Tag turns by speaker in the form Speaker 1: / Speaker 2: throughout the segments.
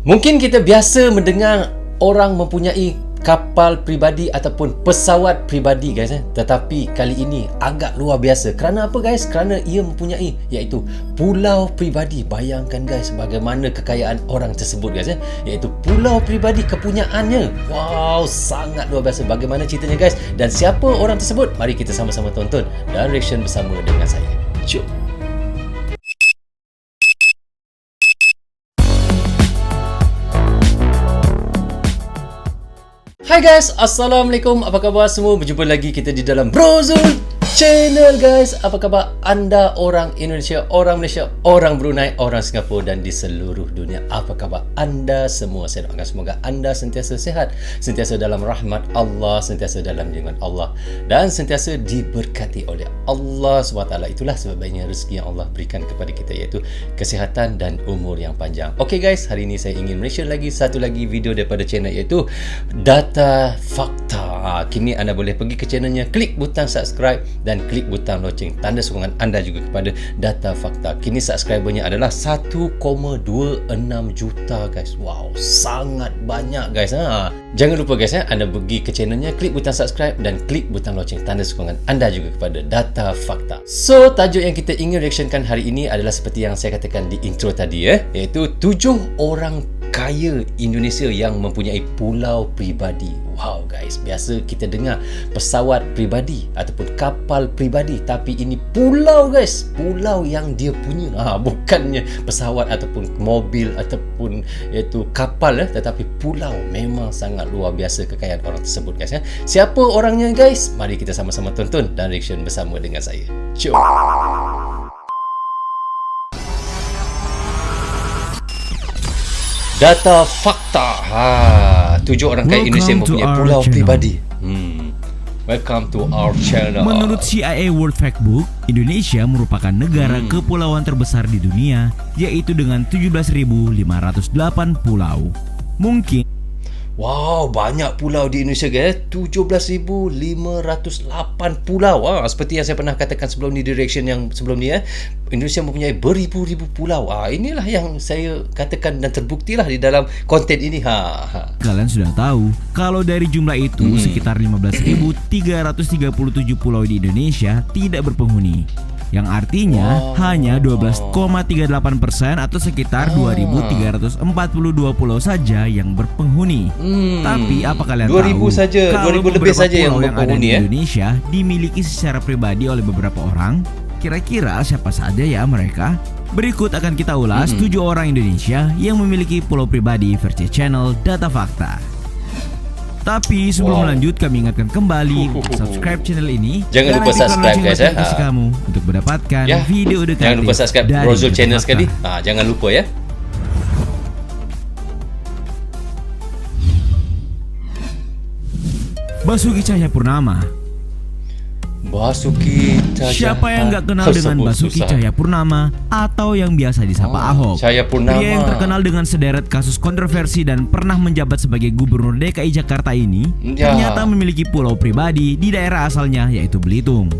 Speaker 1: Mungkin kita biasa mendengar orang mempunyai kapal pribadi ataupun pesawat pribadi guys, tetapi kali ini agak luar biasa. Kerana apa guys? Kerana ia mempunyai iaitu pulau pribadi. Bayangkan guys bagaimana kekayaan orang tersebut guys, iaitu pulau pribadi kepunyaannya. Wow, sangat luar biasa. Bagaimana ceritanya guys? Dan siapa orang tersebut? Mari kita sama-sama tonton dan reaction bersama dengan saya. Jom. Hai guys, Assalamualaikum. Apa khabar semua? Berjumpa lagi kita di dalam Brozul Channel guys. Apa khabar anda orang Indonesia, orang Malaysia, orang Brunei, orang Singapura dan di seluruh dunia? Apa khabar anda semua? Saya doakan semoga anda sentiasa sihat, sentiasa dalam rahmat Allah, sentiasa dalam lindungan Allah dan sentiasa diberkati oleh Allah SWT. Itulah sebabnya rezeki yang Allah berikan kepada kita, iaitu kesihatan dan umur yang panjang. Okay guys, hari ini saya ingin mention lagi satu lagi video daripada channel, iaitu Data Fakta. Kini anda boleh pergi ke channelnya, klik butang subscribe dan klik butang loceng, tanda sokongan anda juga kepada Data Fakta. Kini subscribernya adalah 1,26 juta guys. Wow, sangat banyak guys. Jangan lupa guys, anda pergi ke channelnya, klik butang subscribe dan klik butang loceng, tanda sokongan anda juga kepada Data Fakta. So, tajuk yang kita ingin reactionkan hari ini adalah seperti yang saya katakan di intro tadi, iaitu 7 orang kaya Indonesia yang mempunyai pulau pribadi. Wow guys, biasa kita dengar pesawat pribadi ataupun kapal pribadi, tapi ini pulau guys, pulau yang dia punya. Bukannya pesawat ataupun mobil ataupun iaitu kapal, tetapi pulau. Memang sangat luar biasa kekayaan orang tersebut guys. Siapa orangnya guys? Mari kita sama-sama tonton dan reaction bersama dengan saya. Jom. Data Fakta. 7 orang kaya Indonesia mempunyai pulau pribadi. Welcome to our channel.
Speaker 2: Menurut CIA World Factbook, Indonesia merupakan negara kepulauan terbesar di dunia, yaitu dengan 17.508 pulau. Mungkin
Speaker 1: wow, banyak pulau di Indonesia guys. 17.508 pulau. Seperti yang saya pernah katakan sebelum ni, di reaction yang sebelum ni, Indonesia mempunyai beribu-ribu pulau. Inilah yang saya katakan dan terbuktilah di dalam konten ini.
Speaker 2: Kalian sudah tahu kalau dari jumlah itu sekitar 15.337 pulau di Indonesia tidak berpenghuni, yang artinya hanya 12,38% atau sekitar 2.342 pulau saja yang berpenghuni. Tapi apa kalian tahu
Speaker 1: saja,
Speaker 2: kalau
Speaker 1: 2000 lebih saja yang
Speaker 2: pulau yang ada
Speaker 1: berpenghuni
Speaker 2: di Indonesia dimiliki secara pribadi oleh beberapa orang? Kira-kira siapa saja ya mereka? Berikut akan kita ulas 7 orang Indonesia yang memiliki pulau pribadi versi channel Data Fakta. Tapi sebelum lanjut, kami ingatkan kembali untuk subscribe channel ini.
Speaker 1: Jangan lupa subscribe guys
Speaker 2: kamu untuk mendapatkan video dekade.
Speaker 1: Jangan lupa subscribe Brozul Channel sekali. Jangan lupa ya.
Speaker 2: Basuki Cahayapurnama.
Speaker 1: Basuki Cahayapurnama.
Speaker 2: Siapa yang nggak kenal dengan Basuki Cahayapurnama atau yang biasa disapa Ahok?
Speaker 1: Cahayapurnama.
Speaker 2: Pria yang terkenal dengan sederet kasus kontroversi dan pernah menjabat sebagai Gubernur DKI Jakarta ini ternyata memiliki pulau pribadi di daerah asalnya, yaitu Belitung.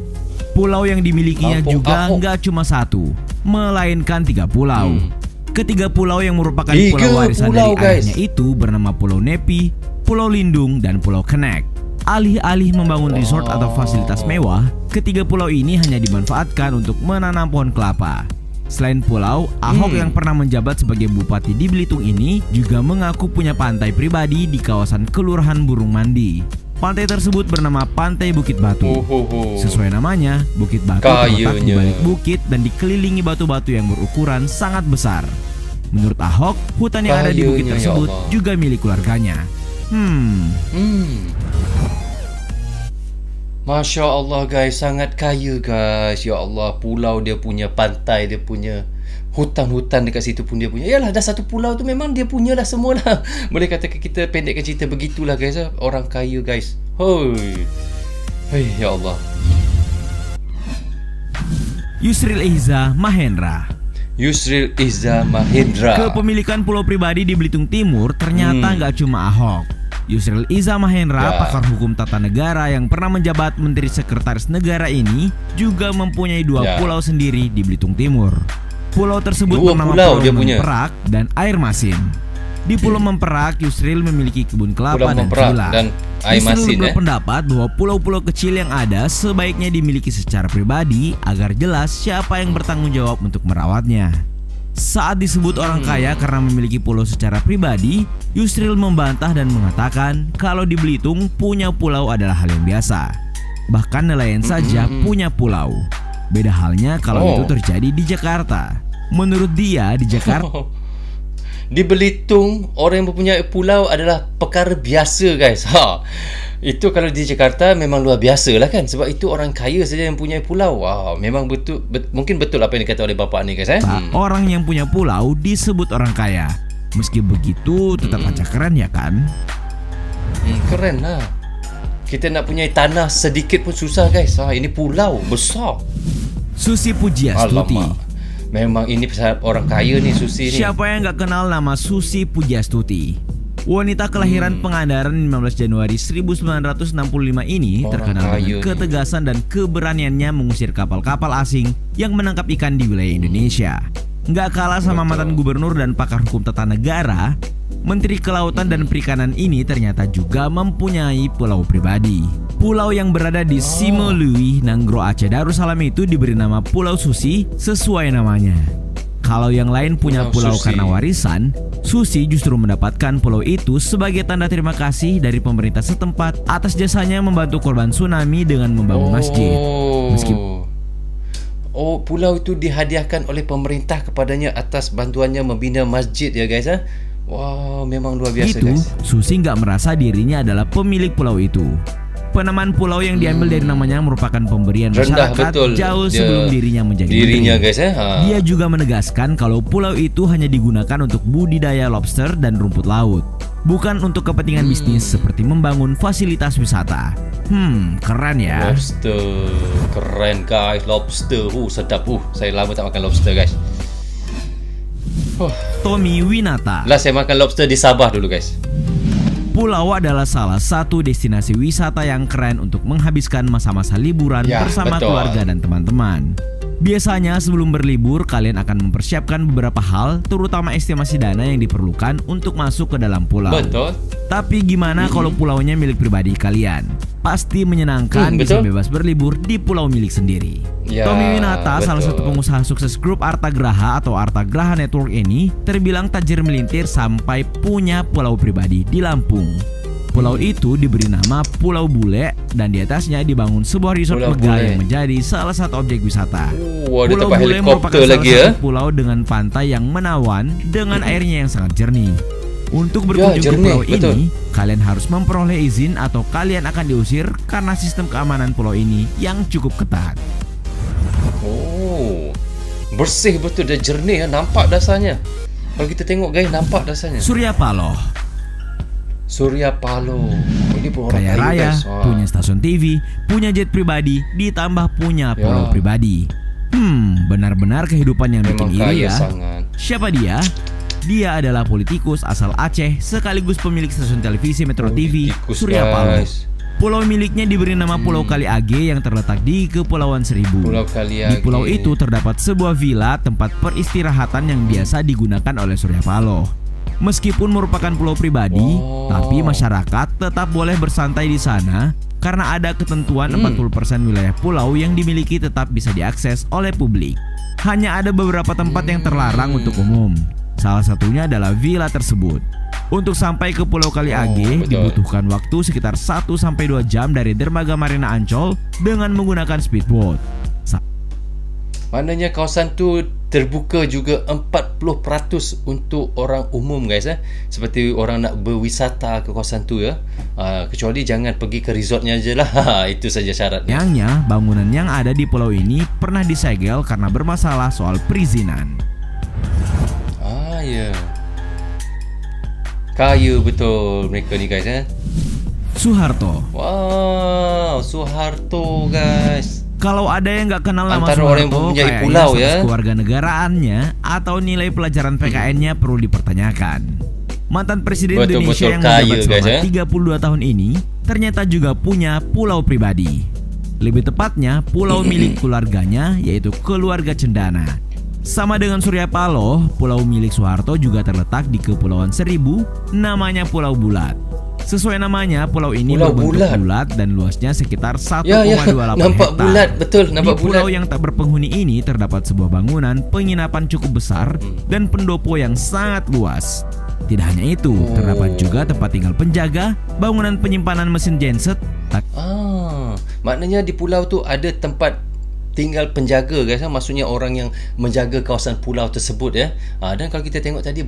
Speaker 2: Pulau yang dimilikinya juga nggak cuma satu, melainkan 3 pulau. Ketiga pulau yang merupakan pulau warisan dari ayahnya itu bernama Pulau Nepi, Pulau Lindung, dan Pulau Kenek. Alih-alih membangun resort atau fasilitas mewah, ketiga pulau ini hanya dimanfaatkan untuk menanam pohon kelapa. Selain pulau, Ahok yang pernah menjabat sebagai bupati di Belitung ini juga mengaku punya pantai pribadi di kawasan Kelurahan Burung Mandi. Pantai tersebut bernama Pantai Bukit Batu. Sesuai namanya, Bukit Batu terletak di balik bukit dan dikelilingi batu-batu yang berukuran sangat besar. Menurut Ahok, hutan yang ada di bukit tersebut juga milik keluarganya.
Speaker 1: Masya Allah guys, sangat kaya guys. Ya Allah, pulau dia punya, pantai dia punya, hutan-hutan dekat situ pun dia punya. Yalah, dah satu pulau tu memang dia punya lah semua lah. Boleh kata kita pendekkan cerita begitulah guys. Orang kaya guys. Hoi, ya Allah.
Speaker 2: Yusril Iza Mahendra.
Speaker 1: Yusril Iza Mahendra.
Speaker 2: Kepemilikan pulau pribadi di Belitung Timur ternyata nggak cuma Ahok. Yusril Iza Mahendra, pakar hukum tata negara yang pernah menjabat Menteri Sekretaris Negara ini, juga mempunyai 2 pulau sendiri di Belitung Timur. Pulau tersebut bernama Pulau Perak dan Air Masin. Di Pulau Memperak, Yusril memiliki kebun kelapa
Speaker 1: Pulau
Speaker 2: dan
Speaker 1: Memperak
Speaker 2: villa.
Speaker 1: dan air masin
Speaker 2: berpendapat bahwa pulau-pulau kecil yang ada sebaiknya dimiliki secara pribadi agar jelas siapa yang bertanggung jawab untuk merawatnya. Saat disebut orang kaya karena memiliki pulau secara pribadi, Yusril membantah dan mengatakan kalau di Belitung punya pulau adalah hal yang biasa. Bahkan nelayan saja punya pulau. Beda halnya kalau itu terjadi di Jakarta. Menurut dia di Jakarta
Speaker 1: di Belitung orang yang mempunyai pulau adalah perkara biasa, guys. Itu kalau di Jakarta memang luar biasa lah kan, sebab itu orang kaya saja yang punya pulau. Memang mungkin betul apa yang dikata oleh bapa ni, guys.
Speaker 2: Orang yang punya pulau disebut orang kaya. Meski begitu tetap aja keren ya kan?
Speaker 1: Keren lah. Kita nak punya tanah sedikit pun susah, guys. Ini pulau besar.
Speaker 2: Susi Pujiastuti.
Speaker 1: Alamak. Memang ini orang kaya ni, Susi ni.
Speaker 2: Siapa yang gak kenal nama Susi Pujiastuti? Wanita kelahiran Pangandaran 15 Januari 1965 ini terkenal dengan ketegasan dan keberaniannya mengusir kapal-kapal asing yang menangkap ikan di wilayah Indonesia. Gak kalah sama mantan gubernur dan pakar hukum tata negara, Menteri Kelautan dan Perikanan ini ternyata juga mempunyai pulau pribadi. Pulau yang berada di Simolui, Nanggro, Aceh Darussalam itu diberi nama Pulau Susi sesuai namanya. Kalau yang lain punya pulau karena warisan, Susi justru mendapatkan pulau itu sebagai tanda terima kasih dari pemerintah setempat atas jasanya membantu korban tsunami dengan membangun masjid.
Speaker 1: Pulau itu dihadiahkan oleh pemerintah kepadanya atas bantuannya membina masjid ya, guys. Wow, memang luar biasa, guys.
Speaker 2: Susi nggak merasa dirinya adalah pemilik pulau itu. Penamaan pulau yang diambil dari namanya merupakan pemberian masyarakat jauh sebelum dirinya menjadi menteri.
Speaker 1: Guys.
Speaker 2: Dia juga menegaskan kalau pulau itu hanya digunakan untuk budidaya lobster dan rumput laut, bukan untuk kepentingan bisnis seperti membangun fasilitas wisata. Keren ya.
Speaker 1: Lobster, keren guys, lobster. Sedap. Saya lama tak makan lobster, guys.
Speaker 2: Tommy Winata.
Speaker 1: Saya makan lobster di Sabah dulu, guys.
Speaker 2: Pulau adalah salah satu destinasi wisata yang keren untuk menghabiskan masa-masa liburan bersama keluarga dan teman-teman. Biasanya sebelum berlibur kalian akan mempersiapkan beberapa hal, terutama estimasi dana yang diperlukan untuk masuk ke dalam pulau.
Speaker 1: Betul.
Speaker 2: Tapi gimana kalau pulaunya milik pribadi kalian? Pasti menyenangkan bisa bebas berlibur di pulau milik sendiri. Tommy Winata, salah satu pengusaha sukses grup Artagraha atau Artagraha Network ini, terbilang tajir melintir sampai punya pulau pribadi di Lampung. Pulau itu diberi nama Pulau Bule dan di atasnya dibangun sebuah resort megah yang menjadi salah satu objek wisata. Pulau Bule merupakan salah satu pulau dengan pantai yang menawan dengan airnya yang sangat jernih. Untuk berkunjung ke pulau ini, kalian harus memperoleh izin atau kalian akan diusir karena sistem keamanan pulau ini yang cukup ketat.
Speaker 1: Bersih betul dan jernih, nampak dasarnya. Kalau kita tengok, guys, nampak dasarnya.
Speaker 2: Surya Paloh.
Speaker 1: Ini pun orang
Speaker 2: kaya raya, punya stasiun TV, punya jet pribadi, ditambah punya pulau pribadi. Benar-benar kehidupan yang bikin iri ya. Siapa dia? Dia adalah politikus asal Aceh sekaligus pemilik stasiun televisi Metro TV, Surya Paloh. Pulau miliknya diberi nama Pulau Kali Age yang terletak di Kepulauan Seribu. Di pulau itu terdapat sebuah villa tempat peristirahatan yang biasa digunakan oleh Surya Paloh. Meskipun merupakan pulau pribadi, tapi masyarakat tetap boleh bersantai di sana karena ada ketentuan 40% wilayah pulau yang dimiliki tetap bisa diakses oleh publik. Hanya ada beberapa tempat yang terlarang untuk umum. Salah satunya adalah villa tersebut. Untuk sampai ke Pulau Kali Age dibutuhkan waktu sekitar 1-2 jam dari dermaga Marina Ancol dengan menggunakan speedboat.
Speaker 1: Maknanya kawasan tu terbuka juga 40% untuk orang umum, guys. Seperti orang nak berwisata ke kawasan tu ya. Kecuali jangan pergi ke resortnya je lah. Itu saja syaratnya.
Speaker 2: Sayangnya bangunan yang ada di pulau ini pernah disegel karena bermasalah soal perizinan.
Speaker 1: Kaya betul mereka ni, guys.
Speaker 2: Soeharto.
Speaker 1: Soeharto, guys.
Speaker 2: Kalau ada yang nggak kenal nama
Speaker 1: Antara
Speaker 2: Soeharto,
Speaker 1: orang yang mempunyai pulau ya,
Speaker 2: keluarga negaraannya atau nilai pelajaran PKN-nya perlu dipertanyakan. Mantan Presiden Indonesia yang menjabat selama 32 tahun ini ternyata juga punya pulau pribadi. Lebih tepatnya pulau milik keluarganya, yaitu keluarga Cendana. Sama dengan Surya Paloh, pulau milik Soeharto juga terletak di Kepulauan Seribu, namanya Pulau Bulat. Sesuai namanya, pulau ini berbentuk bulat dan luasnya sekitar 1,28
Speaker 1: nampak
Speaker 2: hektar.
Speaker 1: Bulat, betul, nampak
Speaker 2: di pulau yang tak berpenghuni ini terdapat sebuah bangunan penginapan cukup besar dan pendopo yang sangat luas. Tidak hanya itu, terdapat juga tempat tinggal penjaga, bangunan penyimpanan mesin genset.
Speaker 1: Maknanya di pulau tu ada tempat tinggal penjaga guys, maksudnya orang yang menjaga kawasan pulau tersebut ya. Dan kalau kita tengok tadi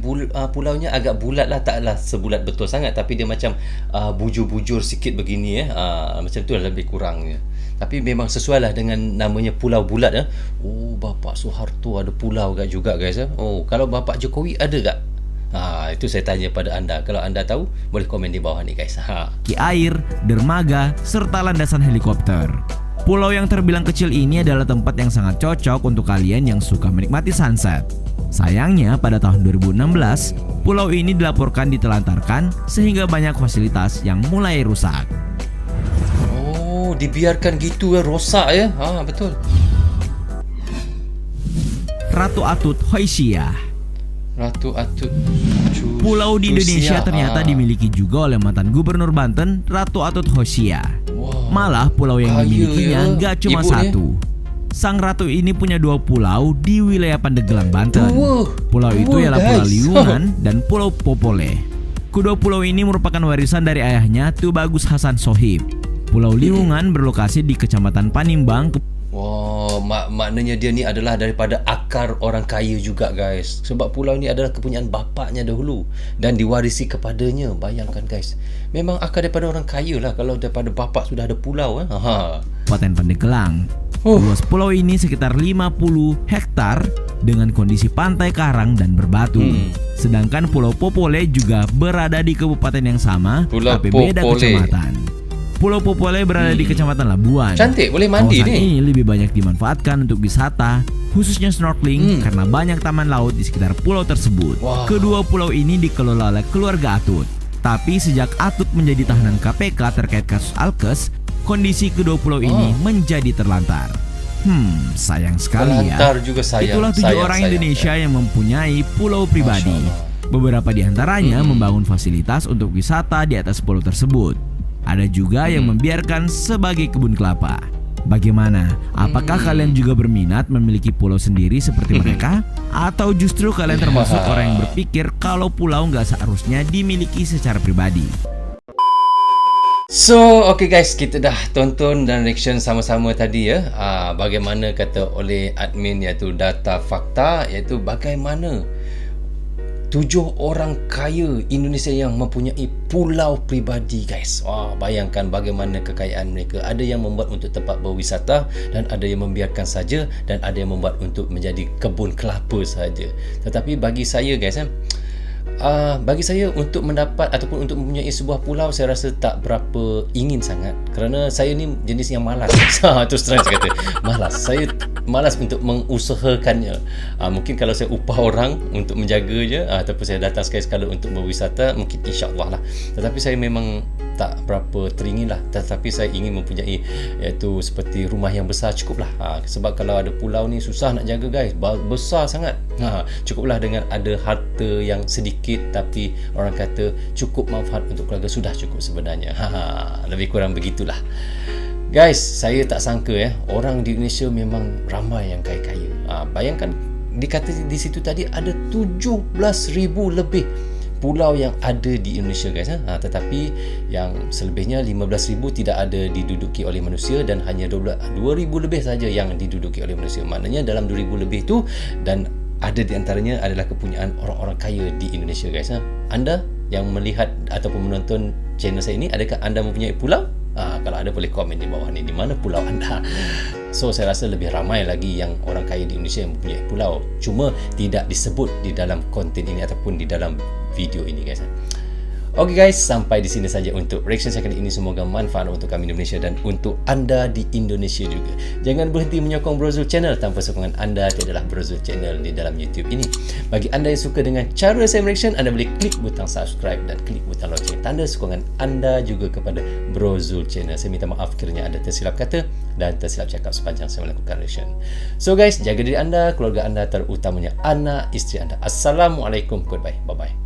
Speaker 1: pulaunya agak bulat lah, taklah sebulat betul sangat, tapi dia macam bujur-bujur sikit begini ya. Macam tu lah lebih kurangnya. Tapi memang sesuai lah dengan namanya Pulau Bulat ya. Bapak Soeharto ada pulau juga guys ya. Kalau Bapak Jokowi ada tak? Itu saya tanya pada anda. Kalau anda tahu, boleh komen di bawah ni guys.
Speaker 2: Air, dermaga, serta landasan helikopter. Pulau yang terbilang kecil ini adalah tempat yang sangat cocok untuk kalian yang suka menikmati sunset. Sayangnya pada tahun 2016, pulau ini dilaporkan ditelantarkan sehingga banyak fasilitas yang mulai rusak.
Speaker 1: Dibiarkan gitu ya, rosak ya. Betul.
Speaker 2: Ratu Atut Hoysiyah.
Speaker 1: Ratu Atut.
Speaker 2: Pulau di Indonesia ternyata dimiliki juga oleh mantan Gubernur Banten, Ratu Atut Hoysiyah. Malah pulau yang dimilikinya nggak cuma satu. Sang ratu ini punya 2 pulau di wilayah Pandeglang, Banten. Pulau itu ialah Pulau Liungan dan Pulau Popole. Kedua pulau ini merupakan warisan dari ayahnya, Tubagus Hasan Sohib. Pulau Liungan berlokasi di Kecamatan Panimbang.
Speaker 1: Maknanya dia ni adalah daripada akar orang kaya juga guys. Sebab pulau ni adalah kepunyaan bapaknya dahulu dan diwarisi kepadanya. Bayangkan guys, memang akar daripada orang kaya lah kalau daripada bapak sudah ada pulau.
Speaker 2: Kabupaten Pandeglang. Luas pulau ini sekitar 50 hektar dengan kondisi pantai karang dan berbatu. Sedangkan Pulau Popole juga berada di kabupaten yang sama, tapi beda kecamatan. Pulau Popole berada di Kecamatan Labuan.
Speaker 1: Cantik, boleh mandi
Speaker 2: Kawasan
Speaker 1: ni.
Speaker 2: ini lebih banyak dimanfaatkan untuk wisata, khususnya snorkeling karena banyak taman laut di sekitar pulau tersebut. Kedua pulau ini dikelola oleh keluarga Atut. Tapi sejak Atut menjadi tahanan KPK terkait kasus Alkes, kondisi kedua pulau ini menjadi terlantar. Sayang sekali
Speaker 1: terlantar juga sayang.
Speaker 2: Itulah 7 orang Indonesia yang mempunyai pulau pribadi. Beberapa di antaranya membangun fasilitas untuk wisata di atas pulau tersebut. Ada juga yang membiarkan sebagai kebun kelapa. Bagaimana? Apakah kalian juga berminat memiliki pulau sendiri seperti mereka? Atau justru kalian termasuk orang yang berpikir kalau pulau nggak seharusnya dimiliki secara pribadi?
Speaker 1: So, okay guys, kita dah tonton dan reaction sama-sama tadi ya. Bagaimana kata oleh admin, iaitu data fakta, iaitu bagaimana 7 orang kaya Indonesia yang mempunyai pulau pribadi guys. Bayangkan bagaimana kekayaan mereka. Ada yang membuat untuk tempat berwisata dan ada yang membiarkan saja, dan ada yang membuat untuk menjadi kebun kelapa saja. Tetapi bagi saya guys, bagi saya untuk mendapat ataupun untuk mempunyai sebuah pulau, saya rasa tak berapa ingin sangat, kerana saya ni jenis yang malas. Terus terang saya kata malas. Saya malas untuk mengusahakannya. Mungkin kalau saya upah orang untuk menjaganya, ataupun saya datang sekali-sekala untuk berwisata, mungkin insya-Allah lah. Tetapi saya memang tak berapa teringin lah. Tetapi saya ingin mempunyai, iaitu seperti rumah yang besar cukuplah. Sebab kalau ada pulau ni susah nak jaga guys, besar sangat. Cukuplah dengan ada harta yang sedikit, tapi orang kata cukup manfaat untuk keluarga sudah cukup sebenarnya. Lebih kurang begitulah guys. Saya tak sangka orang di Indonesia memang ramai yang kaya-kaya. Bayangkan dikata di situ tadi ada 17,000 lebih pulau yang ada di Indonesia guys. Tetapi yang selebihnya 15,000 tidak ada diduduki oleh manusia, dan hanya 2,000 lebih saja yang diduduki oleh manusia. Maknanya dalam 2,000 lebih tu, dan ada di antaranya adalah kepunyaan orang-orang kaya di Indonesia guys. Anda yang melihat ataupun menonton channel saya ini, adakah anda mempunyai pulau? Kalau ada boleh komen di bawah ni, di mana pulau anda. So saya rasa lebih ramai lagi yang orang kaya di Indonesia yang mempunyai pulau, cuma tidak disebut di dalam konten ini ataupun di dalam video ini guys. Oke guys, sampai di sini saja untuk reaction saya kali ini. Semoga manfaat untuk kami di Indonesia dan untuk anda di Indonesia juga. Jangan berhenti menyokong Brozul Channel. Tanpa sokongan anda tiadalah Brozul Channel di dalam YouTube ini. Bagi anda yang suka dengan cara saya reaction, anda boleh klik butang subscribe dan klik butang lonceng. Tanda sokongan anda juga kepada Brozul Channel. Saya minta maaf kiranya ada tersilap kata dan tersilap cakap sepanjang saya melakukan reaction. So guys, jaga diri anda, keluarga anda, terutamanya anak, isteri anda. Assalamualaikum. Goodbye. Bye-bye.